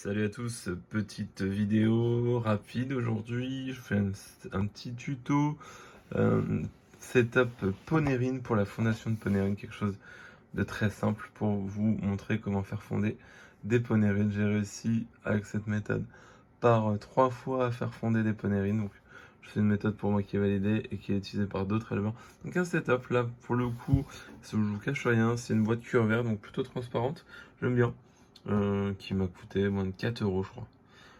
Salut à tous, petite vidéo rapide aujourd'hui. Je fais un petit tuto euh, setup Ponerine pour la fondation de Ponerine, quelque chose de très simple pour vous montrer comment faire fonder des Ponerines. J'ai réussi avec cette méthode par 3 fois à faire fonder des Ponerines. Donc je fais une méthode pour moi qui est validée et qui est utilisée par d'autres éleveurs. Donc un setup là pour le coup, je vous cache rien, c'est une boîte cuir vert donc plutôt transparente. J'aime bien. Qui m'a coûté moins de 4 euros, je crois.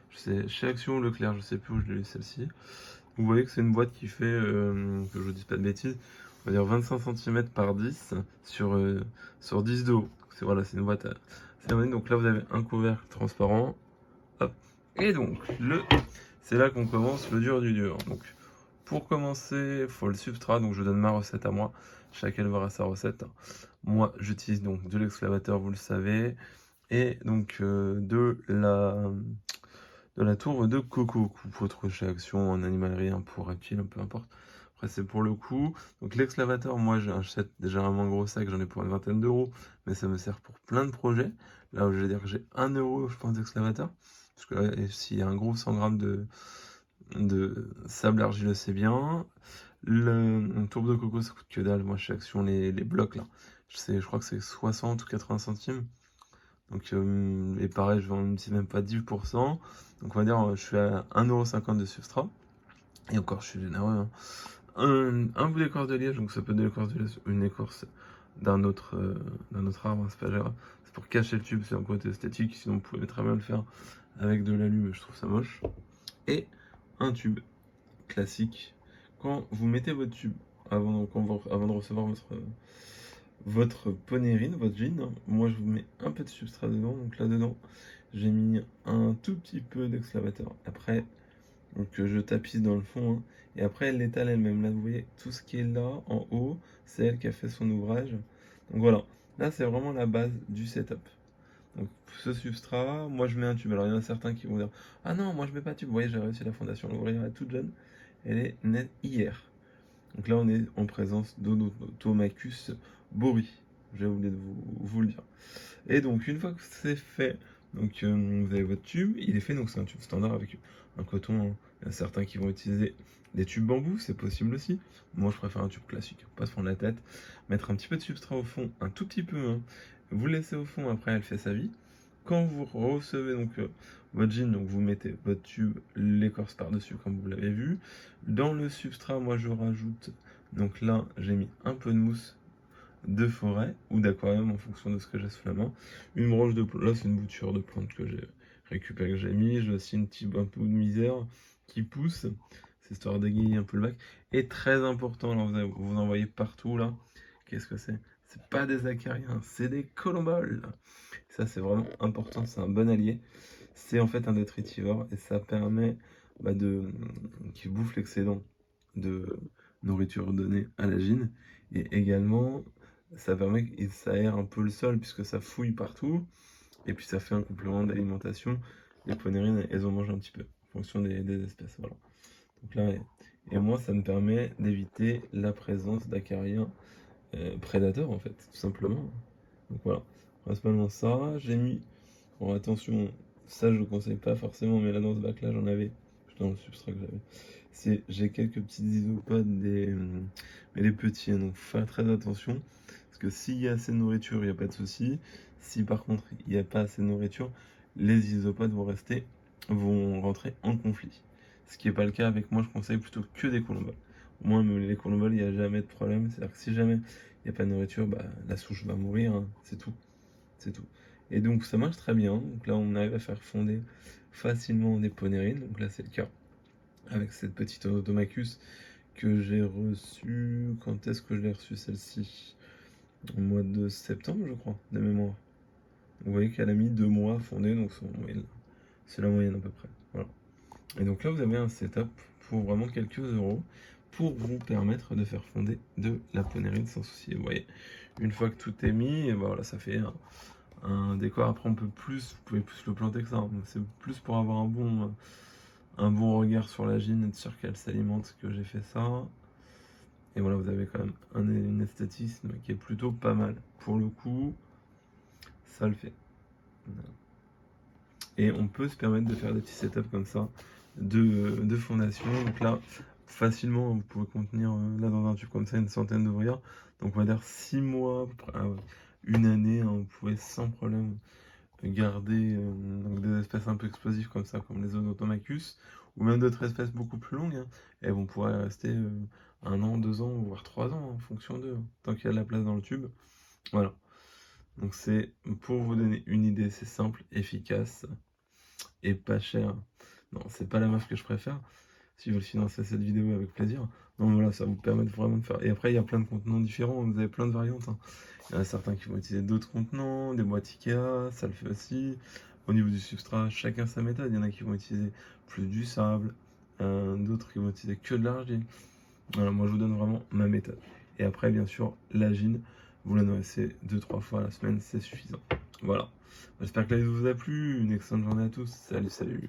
Je sais, chez Action ou Leclerc, je sais plus où je l'ai eu celle-ci. Vous voyez que c'est une boîte qui fait, que je vous dise pas de bêtises, on va dire 25 cm par 10 sur 10 de haut. Voilà, c'est une boîte assez bonne. Donc là, vous avez un couvercle transparent. Hop. Et donc, c'est là qu'on commence le dur du dur. Donc, pour commencer, il faut le substrat. Donc, je donne ma recette à moi. Chaque éleveur a sa recette. Moi, j'utilise donc de l'exclavateur, vous le savez, et donc de la tourbe de coco qu'on peut trouver chez Action, en animalerie, un pour reptile, peu importe. Après, c'est pour le coup. Donc, l'exclavateur, moi, j'achète déjà un moins gros sac, j'en ai pour une vingtaine d'euros, mais ça me sert pour plein de projets. Là où je vais dire que j'ai 1 euro, je pense, d'exclavateur. Parce que s'il y a un gros 100 grammes de sable argileux, c'est bien. Une tourbe de coco, ça coûte que dalle. Moi, chez Action, les blocs, là, je crois que c'est 60 ou 80 centimes. Donc, et pareil, je vends même pas 10%. Donc, on va dire, je suis à 1,50 € de substrat. Et encore, je suis généreux, hein. Un bout d'écorce de liège, donc ça peut être de l'écorce de liège, une écorce d'un autre arbre, hein, c'est pas grave. C'est pour cacher le tube, c'est un côté esthétique. Sinon, vous pouvez très bien le faire avec de l'alu, mais je trouve ça moche. Et un tube classique. Quand vous mettez votre tube, avant de recevoir votre ponérine, votre gin, moi je vous mets un peu de substrat dedans. Donc là-dedans, j'ai mis un tout petit peu d'exclavateur. Après, donc je tapisse dans le fond, hein. Et après, elle l'étale elle-même. Là, vous voyez, tout ce qui est là, en haut, c'est elle qui a fait son ouvrage. Donc voilà, là, c'est vraiment la base du setup. Donc ce substrat, moi je mets un tube. Alors il y en a certains qui vont dire, ah non, moi je mets pas de tube. Vous voyez, j'ai réussi la fondation. L'ouvrière est toute jeune. Elle est née hier. Donc là, on est en présence d'Odotomachus bori. J'ai oublié de vous le dire. Et donc, une fois que c'est fait, donc vous avez votre tube. Il est fait, donc c'est un tube standard avec un coton, hein. Il y a certains qui vont utiliser des tubes bambou, c'est possible aussi. Moi, je préfère un tube classique. Pas se prendre la tête. Mettre un petit peu de substrat au fond, un tout petit peu, hein. Vous le laissez au fond, après, elle fait sa vie. Quand vous recevez donc votre gin, donc vous mettez votre tube, l'écorce par-dessus, comme vous l'avez vu. Dans le substrat, moi je rajoute, donc là j'ai mis un peu de mousse de forêt ou d'aquarium en fonction de ce que j'ai sous la main. Une branche de plante, là c'est une bouture de plante que j'ai récupérée, que j'ai mis. J'ai aussi un peu de misère qui pousse, c'est histoire d'égayer un peu le bac. Et très important, alors vous en voyez partout là. Qu'est-ce que c'est? C'est pas des acariens, c'est des colomboles. Ça c'est vraiment important, c'est un bon allié. C'est en fait un détritivore et ça permet qui bouffe l'excédent de nourriture donnée à la gine. Et également, ça permet qu'il s'aère un peu le sol puisque ça fouille partout. Et puis ça fait un complément d'alimentation. Les ponérines, elles en mangent un petit peu en fonction des espèces. Voilà. Donc là, et moi, ça me permet d'éviter la présence d'acariens prédateurs en fait, tout simplement. Donc voilà, principalement ça. J'ai mis, bon attention, ça je ne conseille pas forcément, mais là dans ce bac là j'en avais, dans le substrat que j'avais. J'ai quelques petites isopodes, mais les petits, hein, donc faire très attention. Parce que s'il y a assez de nourriture, il n'y a pas de souci. Si par contre il n'y a pas assez de nourriture, les isopodes vont rentrer en conflit. Ce qui n'est pas le cas avec moi, je conseille plutôt que des colomboles. Au moins, même les colomboles, il n'y a jamais de problème. C'est-à-dire que si jamais il n'y a pas de nourriture, bah, la souche va mourir, hein. C'est tout. C'est tout. Et donc ça marche très bien. Donc là, on arrive à faire fonder facilement des ponérines. Donc là, c'est le cas avec cette petite Odomacus que j'ai reçue. Quand est-ce que je l'ai reçue celle-ci? Au mois de septembre, je crois, de mémoire. Vous voyez qu'elle a mis 2 mois à fonder, donc c'est la moyenne à peu près. Voilà. Et donc là, vous avez un setup pour vraiment quelques euros pour vous permettre de faire fonder de la ponérine sans souci. Vous voyez, une fois que tout est mis, et ben voilà, ça fait un décor. Après, on peut plus, vous pouvez plus le planter que ça, hein. C'est plus pour avoir un bon regard sur la gine et sur qu'elle s'alimente que j'ai fait ça. Et voilà, vous avez quand même un esthétisme qui est plutôt pas mal. Pour le coup, ça le fait. Voilà. Et on peut se permettre de faire des petits setups comme ça de fondation. Donc là, facilement, vous pouvez contenir là dans un tube comme ça une centaine d'ouvrières. Donc on va dire 6 mois, une année, hein, vous pouvez sans problème garder donc des espèces un peu explosives comme ça, comme les Odotomachus, ou même d'autres espèces beaucoup plus longues. Hein. Elles vont pouvoir rester 1 an, 2 ans, voire 3 ans en fonction d'eux, hein, tant qu'il y a de la place dans le tube. Voilà. Donc c'est pour vous donner une idée, c'est simple, efficace et pas cher. Non, c'est pas la meuf que je préfère. Si vous veulent financer cette vidéo avec plaisir. Donc voilà, ça vous permet vraiment de faire. Et après, il y a plein de contenants différents, vous avez plein de variantes. Hein. Il y en a certains qui vont utiliser d'autres contenants, des boîtes Ikea, ça le fait aussi. Au niveau du substrat, chacun sa méthode. Il y en a qui vont utiliser plus du sable, d'autres qui vont utiliser que de l'argile. Voilà, moi je vous donne vraiment ma méthode. Et après, bien sûr, l'agine, vous la nourrissez 2-3 fois à la semaine, c'est suffisant. Voilà. J'espère que la vidéo vous a plu. Une excellente journée à tous. Salut, salut.